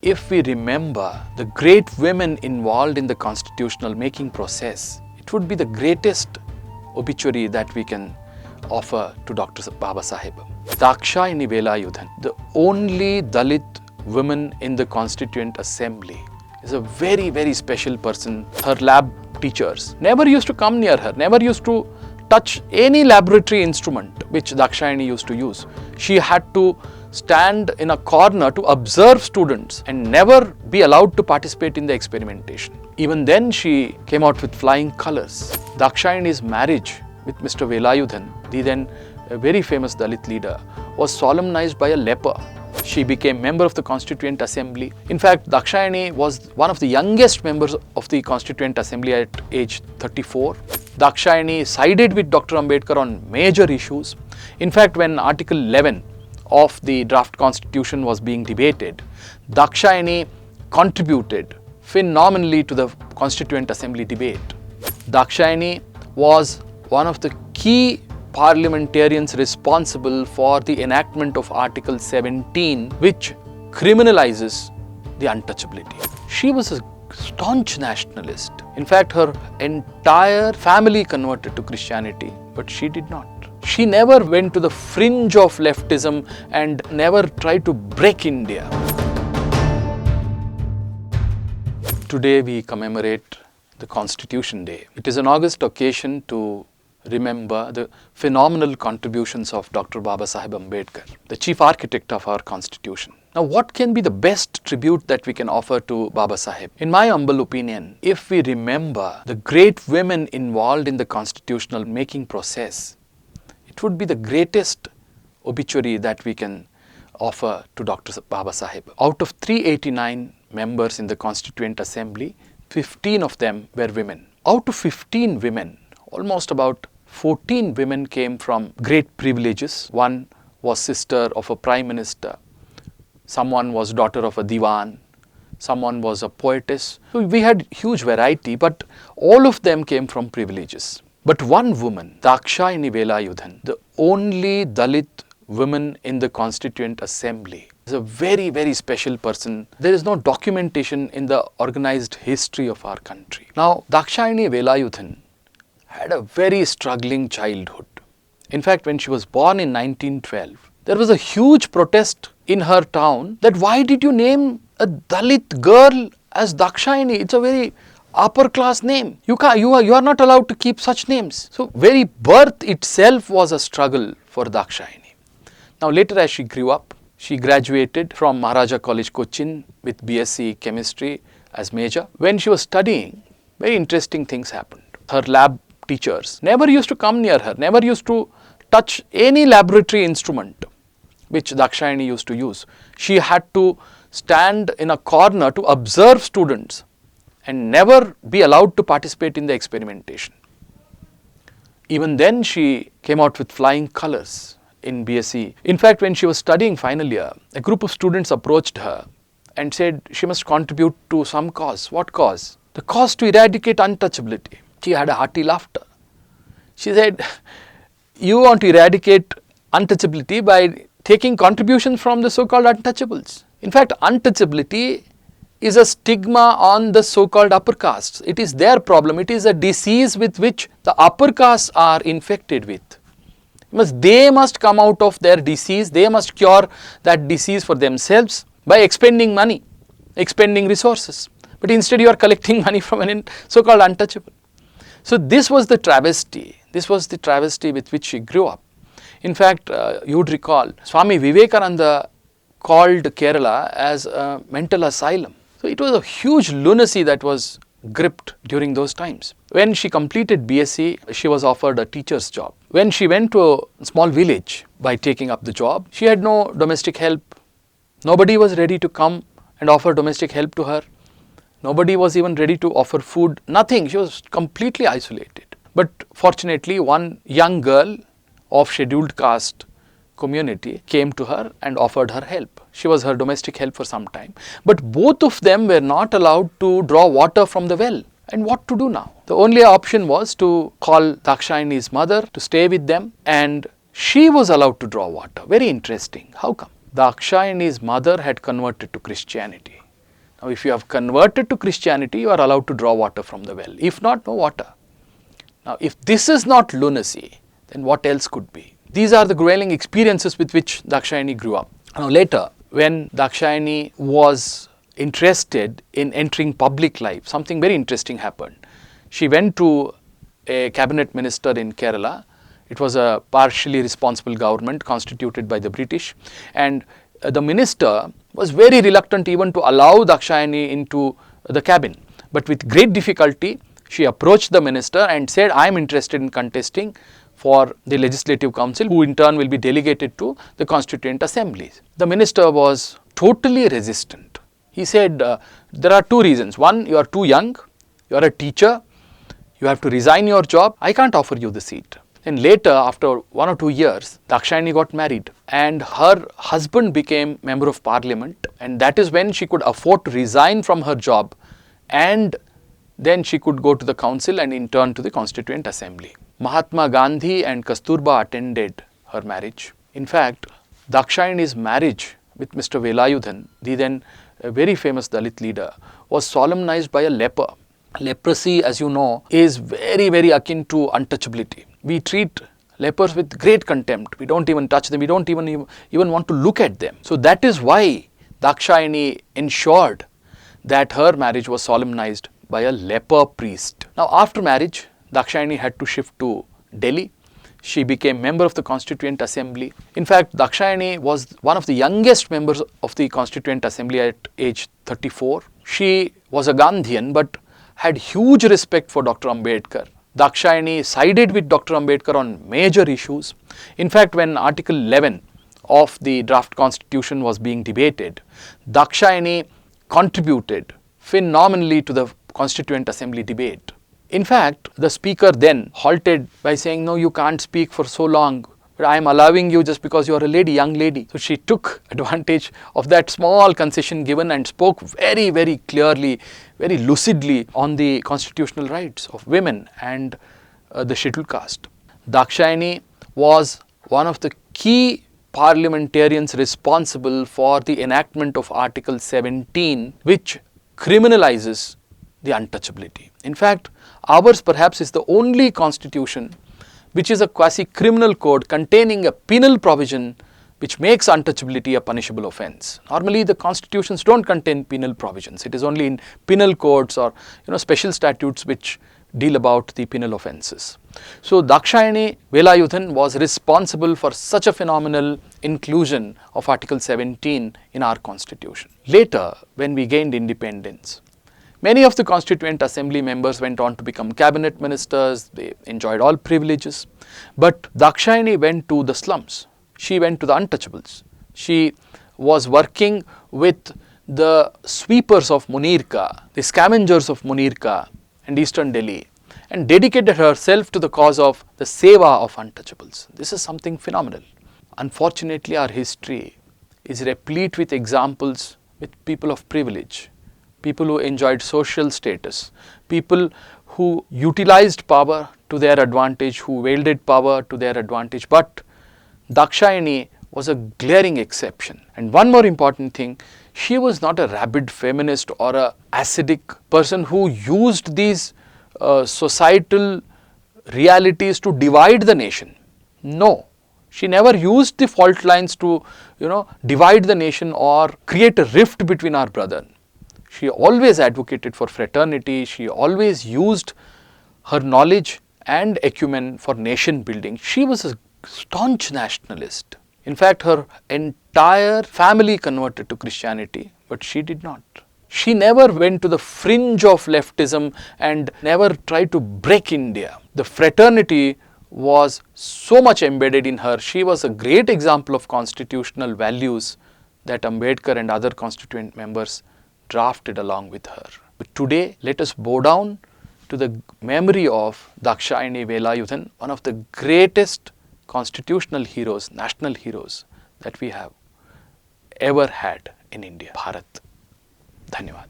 If we remember the great women involved in the constitutional making process, it would be the greatest obituary that we can offer to Dr. Baba Saheb. Dakshayani Velayudhan, the only Dalit woman in the Constituent Assembly, is a very, very special person. Her lab teachers never used to come near her, never used to touch any laboratory instrument which Dakshayani used to use. She had to stand in a corner to observe students and never be allowed to participate in the experimentation. Even then she came out with flying colors. Dakshayani's marriage with Mr. Velayudhan, the then very famous Dalit leader, was solemnized by a leper. She became member of the Constituent Assembly. In fact, Dakshayani was one of the youngest members of the Constituent Assembly at age 34. Dakshayani sided with Dr. Ambedkar on major issues. In fact, when Article 11 of the draft constitution was being debated, Dakshayani contributed phenomenally to the Constituent Assembly debate. Dakshayani was one of the key parliamentarians responsible for the enactment of Article 17, which criminalizes the untouchability. She was a staunch nationalist. In fact, her entire family converted to Christianity, but she did not. She never went to the fringe of leftism and never tried to break India. Today we commemorate the Constitution Day. It is an august occasion to remember the phenomenal contributions of Dr. Baba Saheb Ambedkar, the chief architect of our Constitution. Now, what can be the best tribute that we can offer to Baba Saheb? In my humble opinion, if we remember the great women involved in the constitutional making process, it would be the greatest obituary that we can offer to Dr. Baba Saheb. Out of 389 members in the Constituent Assembly, 15 of them were women. Out of 15 women, almost about 14 women came from great privileges. One was sister of a prime minister. Someone was daughter of a diwan. Someone was a poetess. So we had huge variety, but all of them came from privileges. But one woman, Dakshayani Velayudhan, the only Dalit woman in the Constituent Assembly, is a very, very special person. There is no documentation in the organized history of our country. Now, Dakshayani Velayudhan had a very struggling childhood. In fact, when she was born in 1912, there was a huge protest in her town that why did you name a Dalit girl as Dakshayani? It's a very upper class name. You are not allowed to keep such names. So very birth itself was a struggle for Dakshayani. Now later as she grew up, she graduated from Maharaja College, Cochin with BSc Chemistry as major. When she was studying, very interesting things happened. Her lab teachers never used to come near her, never used to touch any laboratory instrument which Dakshayani used to use. She had to stand in a corner to observe students and never be allowed to participate in the experimentation. Even then she came out with flying colors in BSc. In fact, when she was studying final year, a group of students approached her and said she must contribute to some cause. What cause? The cause to eradicate untouchability. She had a hearty laughter. She said, you want to eradicate untouchability by taking contributions from the so-called untouchables. In fact, untouchability is a stigma on the so-called upper castes. It is their problem. It is a disease with which the upper castes are infected with. They must come out of their disease. They must cure that disease for themselves by expending money, expending resources. But instead you are collecting money from an so-called untouchable. So this was the travesty. This was the travesty with which she grew up. In fact, you would recall, Swami Vivekananda called Kerala as a mental asylum. So it was a huge lunacy that was gripped during those times. When she completed BSc, she was offered a teacher's job. When she went to a small village by taking up the job, she had no domestic help. Nobody was ready to come and offer domestic help to her. Nobody was even ready to offer food, nothing. She was completely isolated. But fortunately, one young girl of scheduled caste community came to her and offered her help. She was her domestic help for some time. But both of them were not allowed to draw water from the well. And what to do now? The only option was to call Dakshayani's mother to stay with them, and she was allowed to draw water. Very interesting. How come? Dakshayani's mother had converted to Christianity. Now, if you have converted to Christianity, you are allowed to draw water from the well. If not, no water. Now, if this is not lunacy, then what else could be? These are the grueling experiences with which Dakshayani grew up. Now, later, when Dakshayani was interested in entering public life, something very interesting happened. She went to a cabinet minister in Kerala. It was a partially responsible government constituted by the British, and the minister was very reluctant even to allow Dakshayani into the cabin. But with great difficulty, she approached the minister and said, I am interested in contesting for the Legislative Council, who in turn will be delegated to the Constituent Assemblies. The minister was totally resistant. He said, there are two reasons. One, you are too young, you are a teacher, you have to resign your job, I can't offer you the seat. And later, after 1 or 2 years, Dakshayani got married and her husband became member of parliament, and that is when she could afford to resign from her job, and then she could go to the council and in turn to the Constituent Assembly. Mahatma Gandhi and Kasturba attended her marriage. In fact, Dakshayani's marriage with Mr. Velayudhan, the then very famous Dalit leader, was solemnized by a leper. Leprosy, as you know, is very, very akin to untouchability. We treat lepers with great contempt. We don't even touch them. We don't even want to look at them. So that is why Dakshayani ensured that her marriage was solemnized by a leper priest. Now, after marriage, Dakshayani had to shift to Delhi. She became member of the Constituent Assembly. In fact, Dakshayani was one of the youngest members of the Constituent Assembly at age 34. She was a Gandhian but had huge respect for Dr. Ambedkar. Dakshayani sided with Dr. Ambedkar on major issues. In fact, when Article 11 of the draft constitution was being debated, Dakshayani contributed phenomenally to the Constituent Assembly debate. In fact, the speaker then halted by saying, no, you can't speak for so long, but I am allowing you just because you are a lady, young lady. So she took advantage of that small concession given and spoke very, very clearly, very lucidly on the constitutional rights of women and the scheduled caste. Dakshayani was one of the key parliamentarians responsible for the enactment of Article 17, which criminalizes the untouchability. In fact, ours perhaps is the only constitution which is a quasi-criminal code containing a penal provision which makes untouchability a punishable offence. Normally, the constitutions don't contain penal provisions. It is only in penal codes or special statutes which deal about the penal offences. So, Dakshayani Velayudhan was responsible for such a phenomenal inclusion of Article 17 in our constitution. Later, when we gained independence, many of the Constituent Assembly members went on to become cabinet ministers. They enjoyed all privileges. But Dakshayani went to the slums. She went to the untouchables. She was working with the sweepers of Munirka, the scavengers of Munirka and Eastern Delhi, and dedicated herself to the cause of the seva of untouchables. This is something phenomenal. Unfortunately, our history is replete with examples with people of privilege, people who enjoyed social status, people who utilized power to their advantage, who wielded power to their advantage. But Dakshayani was a glaring exception. And one more important thing, she was not a rabid feminist or a acidic person who used these societal realities to divide the nation. No, she never used the fault lines to divide the nation or create a rift between our brethren. She always advocated for fraternity. She always used her knowledge and acumen for nation building. She was a staunch nationalist. In fact, her entire family converted to Christianity, but she did not. She never went to the fringe of leftism and never tried to break India. The fraternity was so much embedded in her. She was a great example of constitutional values that Ambedkar and other constituent members drafted along with her. But today, let us bow down to the memory of Dakshayani Velayudhan, one of the greatest constitutional heroes, national heroes that we have ever had in India, Bharat. Dhanyavad.